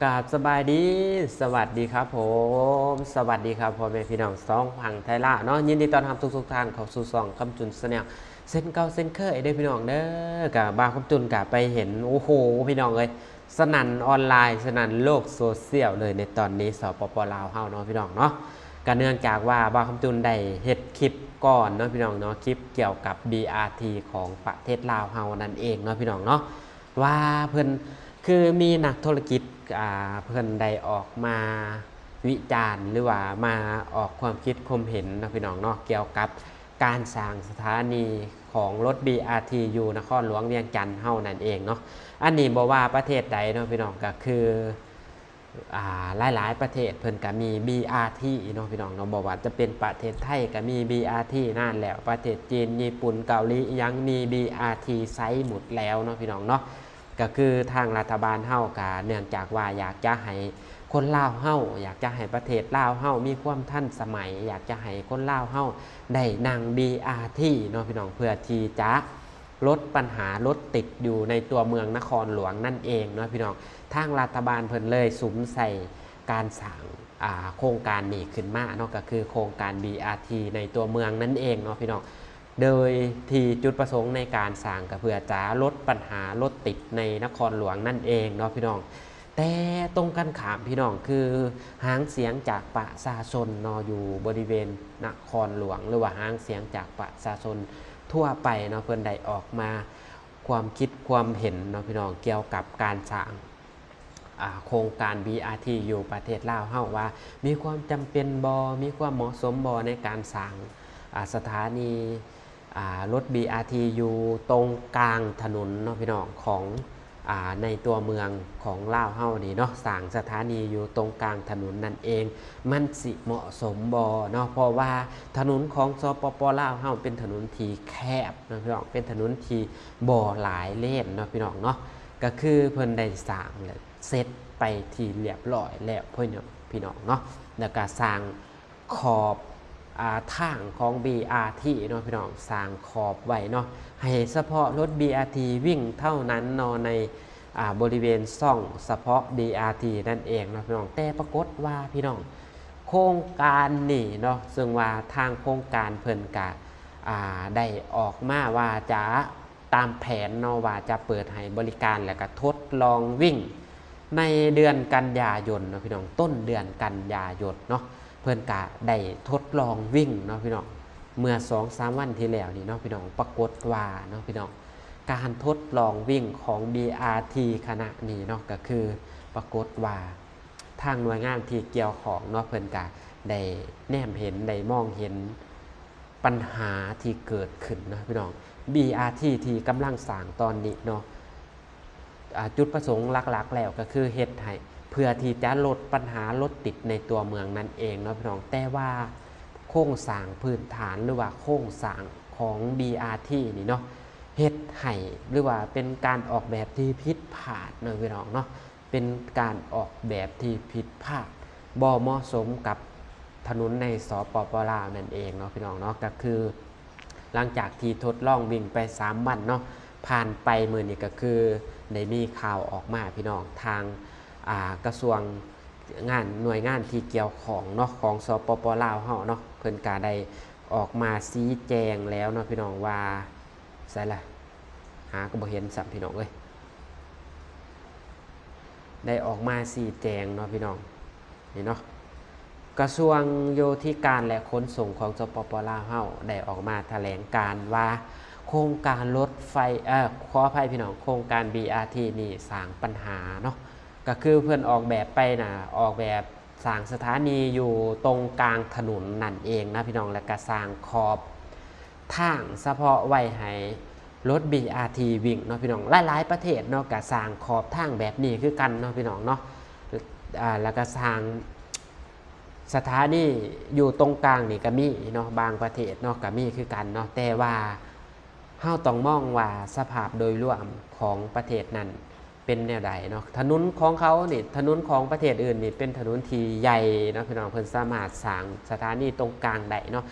กราบสบายดีสวัสดีครับผมสวัสดีครับพ่อแม่พี่น้องสองฝั่งไทยละเนาะยินดีต้อนรับทุกทางเข้าสู่ซองคำจุนแนลเส้นเก่าเส้นเคยได้พี่น้องเด้อกับบาคำจุนกับไปเห็นโอ้โหพี่น้องเลยสนั่นออนไลน์สนั่นโลกโซเชียลเลยในตอนนี้สปปลาวเฮาเนาะพี่น้องเนาะก็เนื่องจากว่าบาคำจุนได้เฮ็ดคลิปก่อนเนาะพี่น้องเนาะคลิปเกี่ยวกับ BRT ของประเทศลาวเฮานั่นเองเนาะพี่น้องเนาะว่าเพิ่นคือมีนักธุรกิจเพื่อนใดออกมาวิจารณ์หรือว่ามาออกความคิดความเห็นนะพี่น้องเนาะเกี่ยวกับการสร้างสถานีของรถ BRT อยู่นครหลวงเวียงจันทน์เฮานั่นเองเนาะอันนี้บอกว่าประเทศใดเนาะพี่น้องก็คือหลายประเทศเพิ่นก็มี BRT เนาะพี่น้องเนาะบอกว่าจะเป็นประเทศไทยก็มี BRT นั่นแล้วประเทศจีนญี่ปุ่นเกาหลียังมี BRT ไซส์หมดแล้วเนาะพี่น้องเนาะก็คือทางรัฐบาลเฮากะเนื่องจากว่าอยากจะให้คนลาวเฮาอยากจะให้ประเทศลาวเฮามีความทันสมัยอยากจะให้คนลาวเฮาได้นั่ง BRT เนาะพี่น้องเพื่อที่จะลดปัญหารถติดอยู่ในตัวเมืองนครหลวงนั่นเองเนาะพี่น้องทางรัฐบาลเพิ่นเลยสุมใส่การสร้างโครงการนี้ขึ้นมาเนาะก็คือโครงการ BRT ในตัวเมืองนั่นเองเนาะพี่น้องโดยที่จุดประสงค์ในการสร้างก็เพื่อจะลดปัญหารถติดในนครหลวงนั่นเองเนาะพี่น้องแต่ตรงกันข้ามพี่น้องคือหางเสียงจากประชาชนเนาะอยู่บริเวณนครหลวงหรือว่าหางเสียงจากประชาชนทั่วไปเนาะเพิ่นได้ออกมาความคิดความเห็นเนาะพี่น้องเกี่ยวกับการสร้างโครงการ BRT อยู่ประเทศลาวเฮาว่ามีความจำเป็นบ่มีความเหมาะสมบ่ในการสร้างสถานีรถ BRT อยู่ตรงกลางถนนเนาะพี่น้องของในตัวเมืองของลาวเฮานี่เนาะสร้างสถานีอยู่ตรงกลางถนนนั่นเองมันสิเหมาะสมบ่เนาะเพราะว่าถนนของสปปลาวเฮาเป็นถนนที่แคบเนาะพี่น้องเป็นถนนที่บ่หลายเลนเนาะพี่น้องเนาะก็คือเพิ่นได้สร้างเสร็จไปที่เรียบร้อยแล้วพี่น้องเนาะแล้วก็สร้างขอบทางของ BRT เนาะพี่น้องสร้างขอบไว้เนาะให้เฉพาะรถ BRT วิ่งเท่านั้นเนาะในบริเวณซ่องเฉพาะ BRT นั่นเองเนาะพี่น้องแต่ปรากฏว่าพี่น้องโครงการนี่เนาะซึ่งว่าทางโครงการเพิ่นกะได้ออกมาว่าจะตามแผนเนาะว่าจะเปิดให้บริการแล้วก็ทดลองวิ่งในเดือนกันยายนเนาะพี่น้องต้นเดือนกันยายนเนาะเพื่อนกะได้ทดลองวิ่งเนาะพี่น้องเมื่อ 2-3 วันที่แล้วนี่เนาะพี่น้องปรากฏว่าเนาะพี่น้องการทดลองวิ่งของ BRT คณะนี้เนาะก็คือปรากฏว่าทางหน่วยงานที่เกี่ยวของเนาะเพื่อนกะได้แนมเห็นได้มองเห็นปัญหาที่เกิดขึ้นนะพี่น้อง BRT ที่กำลังสร้างตอนนี้เนาะจุดประสงค์หลักๆแล้วก็คือเฮ็ดให้เพื่อที่จะลดปัญหารถติดในตัวเมืองนั่นเองเนาะพี่น้องแต่ว่าโครงสร้างพื้นฐานหรือว่าโครงสร้างของ BRT นี่เนาะเฮ็ดให้หรือว่าเป็นการออกแบบที่ผิดพลาดเนาะพี่น้องเนาะเป็นการออกแบบที่ผิดพลาดบ่เหมาะสมกับถนนในสปปลาวนั่นเองเนาะพี่น้องเนาะก็คือหลังจากที่ทดลองวิ่งไป3 วันเนาะผ่านไปมื้อนี้ก็คือได้มีข่าวออกมาพี่น้องทางกระทรวงหน่วยงานที่เกี่ยวของเนาะของสปปลาวเฮาเนาะเพิ่นก็ได้ออกมาชี้แจงแล้วเนาะพี่น้องว่าใส่ละหาก็บ่เห็นสัมพี่น้องเอ้ยได้ออกมาชี้แจงเนาะพี่น้องนี่เนาะกระทรวงโยธาการและขนส่งของสปปลาวเฮาได้ออกมาแถลงการว่าโครงการรถไฟขออภัยพี่น้องโครงการ BRT นี่สร้างปัญหาเนาะก็คือเพื่อนออกแบบไปนะออกแบบสร้างสถานีอยู่ตรงกลางถนนนั่นเองนะพี่น้องและก็สร้างขอบทางเฉพาะไว้ให้รถ BRT วิ่งเนาะพี่น้องหลายๆประเทศเนาะก็สร้างขอบทางแบบนี้คือกันเนาะพี่น้องเนาะแล้วก็สร้างสถานีอยู่ตรงกลางนี่ก็มีเนาะบางประเทศเนาะก็มีคือกันเนาะแต่ว่าเฮาต้องมองว่าสภาพโดยรวมของประเทศนั้นเป็นแนวใดเนาะถนนของเขานี่ถนนของประเทศอื่นนี่เป็นถนนที่ใหญ่เนาะพี่น้องเพิ่นสามารถสร้างสถานีตรงกลางได้เนาะ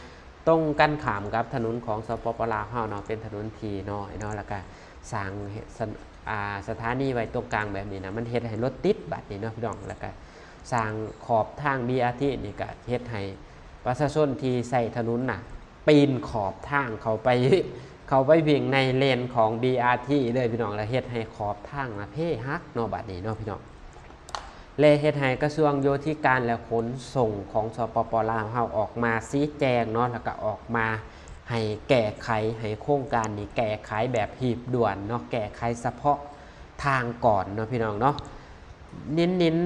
ตรงกันข้ามกับถนนของสปปลาวเฮาเนาะเป็นถนนที่น้อยเนาะแล้วก็สร้าง สถานีไว้ตรงกลางแบบนี้นะมันเฮ็ดให้รถติดบัดนี้เนาะพี่น้องแล้วก็สร้างขอบทาง BRT นี่ก็เฮ็ดให้ประชาชนที่ใช้ถนนน่ะปีนขอบทางเขาไปวิ่งในเลนของ BRT เลยพี่น้องแล้วเฮ็ดให้ขอบทางนะเพ่ฮักเนาะบัดนี้เนาะพี่น้องและเฮ็ดให้กระทรวงโยธิการและขนส่งของสปป.ลาวเฮาออกมาชี้แจงเนาะแล้วก็ออกมาให้แก้ไขให้โครงการนี้แก้ไขแบบหีบด่วนเนาะแก้ไขเฉพาะทางก่อนเนาะพี่น้องเนาะเน้น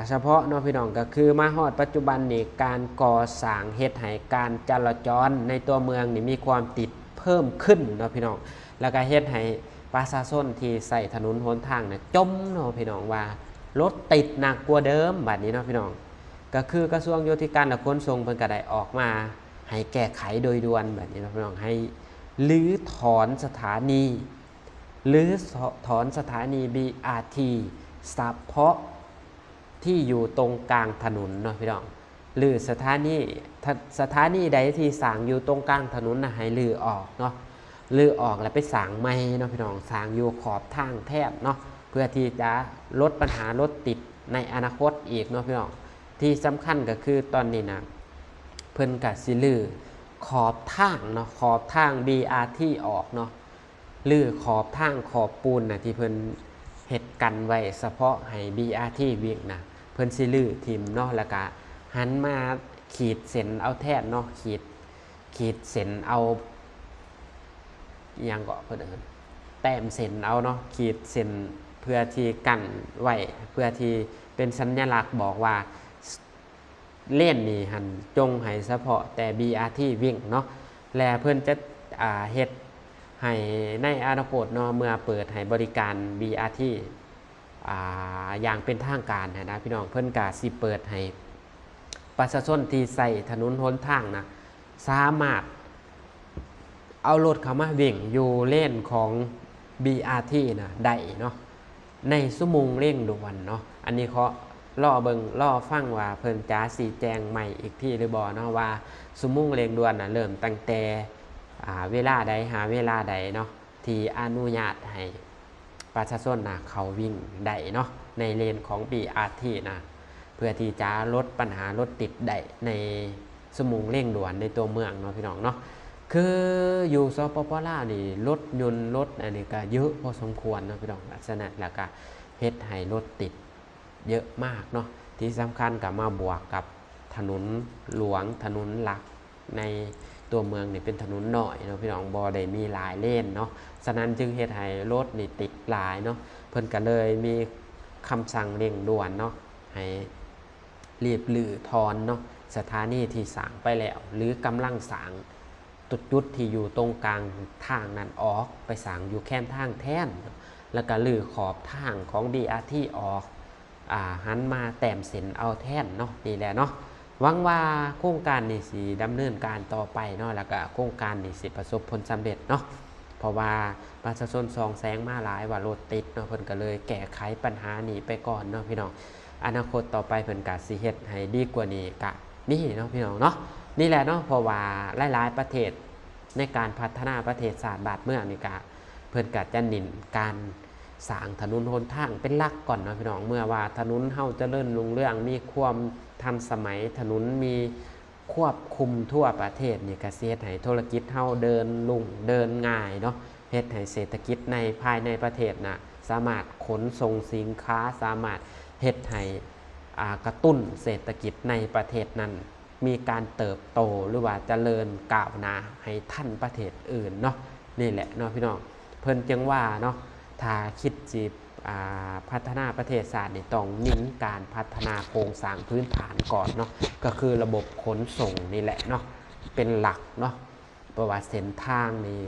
เฉพาะเนาะพี่น้องก็คือมาฮอดปัจจุบันนี่การก่อสร้างเฮ็ดให้การจราจรในตัวเมืองนี่มีความติดเพิ่มขึ้นเนาะพี่น้องแล้วก็เฮ็ดให้ประชาชนที่ใส่ถนนหนทางเนี่ยจมเนาะพี่น้องว่ารถติดหนักกว่าเดิมบัดนี้เนาะพี่น้องก็คือกระทรวงโยธิการและขนส่งเพิ่นก็ได้ออกมาให้แก้ไขโดยด่วนแบบนี้เนาะพี่น้องให้รื้อถอนสถานีBRT เฉพาะที่อยู่ตรงกลางถนนเนาะพี่น้องหรือสถานีใดที่สร้างอยู่ตรงกลางถนนนะให้รื้อออกเนาะรื้อออกแล้วไปสร้างใหม่เนาะพี่น้องสร้างอยู่ขอบทางแทบเนาะเพื่อที่จะลดปัญหารถติดในอนาคตอีกเนาะพี่น้องที่สำคัญก็คือตอนนี้นะเพิ่นก็สิรื้อขอบทางเนาะขอบทาง BRT ออกเนาะรื้อขอบทางขอบปูนนะที่เพิ่นเฮ็ดกันไว้เฉพาะให้ BRT วิ่งนะเพิ่นสิรื้อทิ่มเนาะแล้วก็หันมาขีดเส้นเอาแทนเนาะขีดเส้นเอาอย่างก็เพิ่นเอิ้นแต้มเส้นเอาเนาะขีดเส้นเพื่อที่กั้นไว้เพื่อที่เป็นสัญลักษณ์บอกว่าเล่นนี่หันจงให้เฉพาะแต่ BRT วิ่งเนาะและเพิ่นจะเฮ็ดให้ในอนาคตเนาะเมื่อเปิดให้บริการ BRT อย่างเป็นทางการนะพี่น้องเพิ่นก็สิเปิดให้ประชาชนที่ใส่ถนนหนทางนะสามารถเอารถเข้ามาวิ่งอยู่เลนของ BRT นะได้เนาะในชั่วโมงเร่งด่วนเนาะอันนี้เขาล่อฟังว่าเพิ่นจะสีแจงใหม่อีกที่หรือบ่เนาะว่าชั่วโมงเร่งด่วนนะเริ่มตั้งแต่เวลาใดหาเวลาใดเนาะที่อนุญาตให้ประชาชนนะเขาวิ่งได้เนาะในเลนของ BRT นะเพื่อที่จะลดปัญหารถติดได้ในชั่วโมงเร่งด่วนในตัวเมืองเนาะพี่น้องเนาะคืออยู่สปป.ลาวนี่รถยนต์รถอันนี้ก็เยอะพอสมควรเนาะพี่น้องลักษณะแล้วก็เฮ็ดให้รถติดเยอะมากเนาะที่สำคัญกับมาบวกกับถนนหลวงถนนหลักในตัวเมืองนี่เป็นถนนหน่อยเนาะพี่น้องบ่ได้มีหลายเลนเนาะฉะนั้นจึงเฮ็ดให้รถนี่ติดหลายเนาะเพิ่นก็เลยมีคำสั่งเร่งด่วนเนาะให้รีบรื้อถอนเนาะสถานีที่สร้างไปแล้วหรือกำลังสร้างจุดที่อยู่ตรงกลางทางนั้นออกไปสร้างอยู่แค่ทางแทนแล้วก็รื้อขอบทางของ BRT ออกหันมาแต้มเส้นเอาแทนเนาะนี่แหละเนาะหวังว่าโครงการนี้สิดำเนินการต่อไปเนาะแล้วก็โครงการนี้สิประสบผลสำเร็จเนาะเพราะว่าประชาชนซองแซงมาหลายว่ารถติดเนาะเพิ่นก็เลยแก้ไขปัญหานี้ไปก่อนเนาะพี่น้องอนาคตต่อไปเพิ่นก็สิเฮ็ดให้ดีกว่านี้ก็นี่เนาะพี่น้องเนาะนี่แหละเนาะเพราะว่าหลายๆประเทศในการพัฒนาประเทศชาติบ้านเมืองนี่ก็เพิ่นก็จะเน้นการสร้างถนนหนทางเป็นหลักก่อนเนาะพี่น้องเมื่อว่าถนนเฮาเจริญรุ่งเรืองมีความทันสมัยถนนมีควบคุมทั่วประเทศนี่ก็สิเฮ็ดให้ธุรกิจเฮาเดินรุ่งเดินง่ายเนาะเฮ็ดให้เศรษฐกิจในภายในประเทศน่ะสามารถขนส่งสินค้าสามารถเฮ็ดให้กระตุ้นเศรษฐกิจในประเทศนั้นมีการเติบโตหรือว่าเจริญก้าวหน้าให้ทันประเทศอื่นเนาะนี่แหละเนาะพี่น้องเพิ่นจึงว่าเนาะถ้าคิดจีบพัฒนาประเทศชาตินี่ต้องเน้นการพัฒนาโครงสร้างพื้นฐานก่อนเนาะก็คือระบบขนส่งนี่แหละเนาะเป็นหลักเนาะเพราะว่าเส้นทางนี่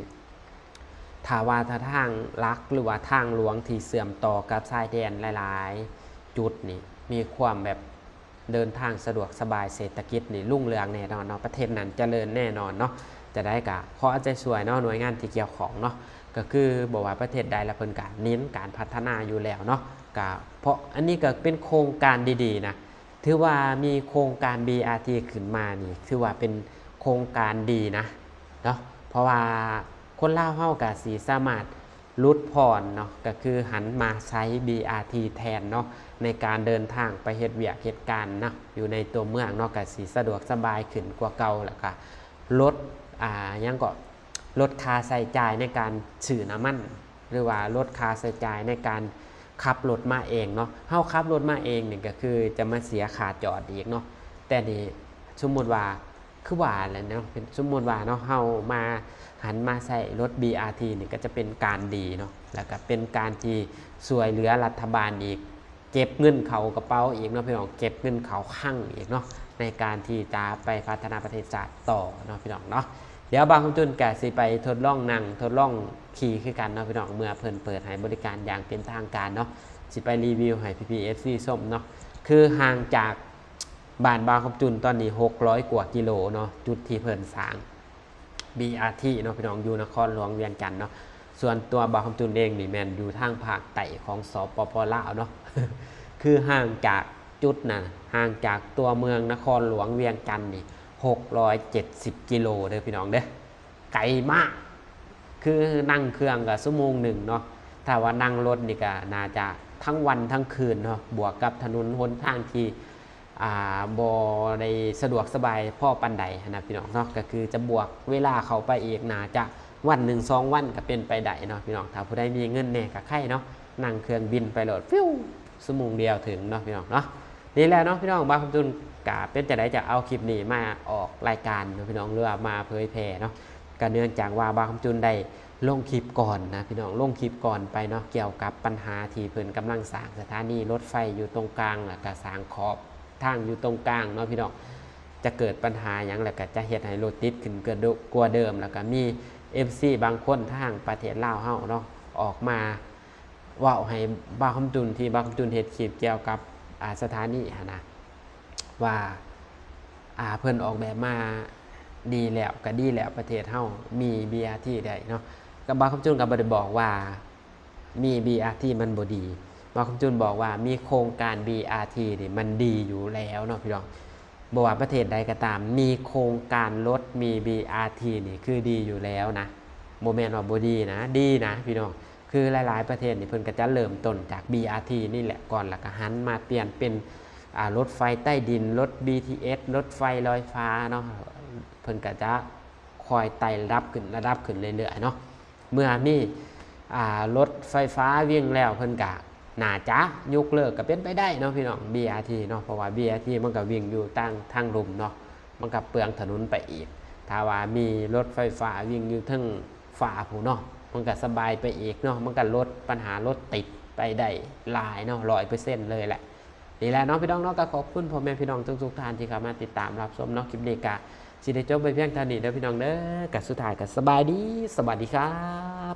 ถ้าว่าทางลักหรือว่าทางหลวงที่เสื่อมต่อกับชายแดนหลายๆจุดนี่มีความแบบเดินทางสะดวกสบายเศรษฐกิจนี่รุ่งเรืองแน่นอนเนาะประเทศนั้นเจริญแน่นอนเนาะจะได้กะขอใจสวยเนาะหน่วยงานที่เกี่ยวของเนาะก็คือบอกว่าประเทศใดละเพิ่นการเน้นการพัฒนาอยู่แล้วเนาะก็เพราะอันนี้ก็เป็นโครงการดีๆนะถือว่ามีโครงการ BRT ขึ้นมานี่ถือว่าเป็นโครงการดีนะเนาะเพราะว่าคนลาวเฮาก็สิสามารถ ลดผ่อนเนาะก็คือหันมาใช้ BRT แทนเนาะในการเดินทางไปเฮ็ดเวียกเหตุการณ์นะอยู่ในตัวเมืองเนาะก็สิสะดวกสบายขึ้นกว่าเก่าแล้วก็ลดยังก็ลดค่าใช้จ่ายในการซื้อน้ำมันหรือว่าลดค่าใช้จ่ายในการขับรถมาเองเนาะเฮาขับรถมาเองนี่ก็คือจะมาเสียค่าจอดอีกเนาะแต่นี่สมมุติว่าคือว่าแหละเนาะเป็นสมมุติว่าเนาะเฮามาหันมาใช้รถ BRT นี่ก็จะเป็นการดีเนาะแล้วก็เป็นการที่ช่วยเหลือรัฐบาลอีกเก็บเงินเขากระเป๋าอีกเนาะพี่น้องเก็บเงินเขาคั่งอีกเนาะในการที่จะไปพัฒนาประเทศชาติต่อเนาะพี่น้องเนาะเดี๋ยวบางคนจุนแกสิไปทดลองนั่งทดลองขี่คือกันเนาะพี่น้องเมื่อเพิ่นเปิดให้บริการอย่างเป็นทางการเนาะสิไปรีวิวให้ PPFC ส้มเนาะคือห่างจากบ้านบางคำจุนตอนนี้600 กว่ากิโลเนาะจุดที่เพิ่นสร้าง BRT เนาะพี่น้องอยู่นครหลวงเวียงจันทน์เนาะส่วนตัวบางคำจุนเองนี่แม่นอยู่ทางภาคใต้ของสปป.ลาวเนาะ คือห่างจากจุดนั้นห่างจากตัวเมืองนครหลวงเวียงจันทน์นี่670 กิโลเด้อพี่น้องเด้อไกลมากคือนั่งเครื่องกับชั่วโมงหนึ่งเนาะถ้าว่านั่งรถนี่ก็น่าจะทั้งวันทั้งคืนเนาะบวกกับถนนหนทางที่บ่ได้สะดวกสบายพ่อปันใดนะพี่น้องเนาะก็คือจะบวกเวลาเข้าไปอีกน่าจะวันหนึ่ง2 วันก็เป็นไปได้เนาะพี่น้องถ้าผู้ใดมีเงินแน่ก็ใครเนาะนั่งเครื่องบินไปโหลดฟิวชั่วโมงเดียวถึงเนาะพี่น้องเนาะนี่แหละเนาะพี่น้องบางคำจุนกะเป็นจะได้จะเอาคลิปนี้มาออกรายการเนาะพี่น้องเรือมาเผยแพร่เนาะก็เนื่องจากว่าบางคำจุนได้ลงคลิปก่อนนะพี่น้องลงคลิปก่อนไปเนาะเกี่ยวกับปัญหาที่เพิ่นกำลังสร้างสถานีรถไฟอยู่ตรงกลางแล้วก็สร้างขอบทางอยู่ตรงกลางเนาะพี่น้องจะเกิดปัญหาอย่างแล้วก็จะเฮ็ดให้รถติดขึ้นกว่าเดิมแล้วก็มี FC บางคนทางประเทศลาวเฮาเนาะออกมาว่าให้บางคำจุนที่บางคำจุนเฮ็ดคลิปเกี่ยวกับสถานีนะว่าเพิ่นออกแบบมาดีแล้วก็ดีแล้วประเทศเฮามี BRT ได้เนาะกับบางคำจุนก็บ่ได้บอกว่ามี BRT มันบ่ดีบางคำจุนบอกว่ามีโครงการ BRT นี่มันดีอยู่แล้วเนาะพี่น้องบ่ว่าประเทศใดก็ตามมีโครงการรถมี BRT นี่คือดีอยู่แล้วนะบ่แม่นว่าบ่ดีนะดีนะพี่น้องคือหลายๆประเทศนี่เพิ่นก็จะเริ่มต้นจาก BRT นี่แหละก่อนแล้วก็หันมาเปลี่ยนเป็นรถไฟใต้ดินรถ BTS รถไฟลอยฟ้าเนาะเพิ่นก็จะคอยไต่ระดับขึ้นเรื่อยๆเนาะเมื่อมีรถไฟฟ้าวิ่งแล้วเพิ่นก็น่าจะยกเลิกก็เป็นไปได้เนาะพี่น้อง BRT เนาะเพราะว่า BRT มันก็วิ่งอยู่ทางลุ่มเนาะมันก็เปลืองถนนไปอีกถ้าว่ามีรถไฟฟ้าวิ่งอยู่ทั้งฝ่าผู้เนาะมันก็สบายไปอีกเนาะมันก็ลดปัญหารถติดไปได้หลายเนาะ100%เลยแหละนี่แหละเนาะพี่น้องเนาะก็ขอบคุณพ่อแม่พี่น้องทุกท่านที่เข้ามาติดตามรับชมเนาะคลิปนี้ก็สิได้จบไปเพียงเท่านี้เด้อพี่น้องเด้อก็สุดท้ายก็สบายดีสวัสดีครับ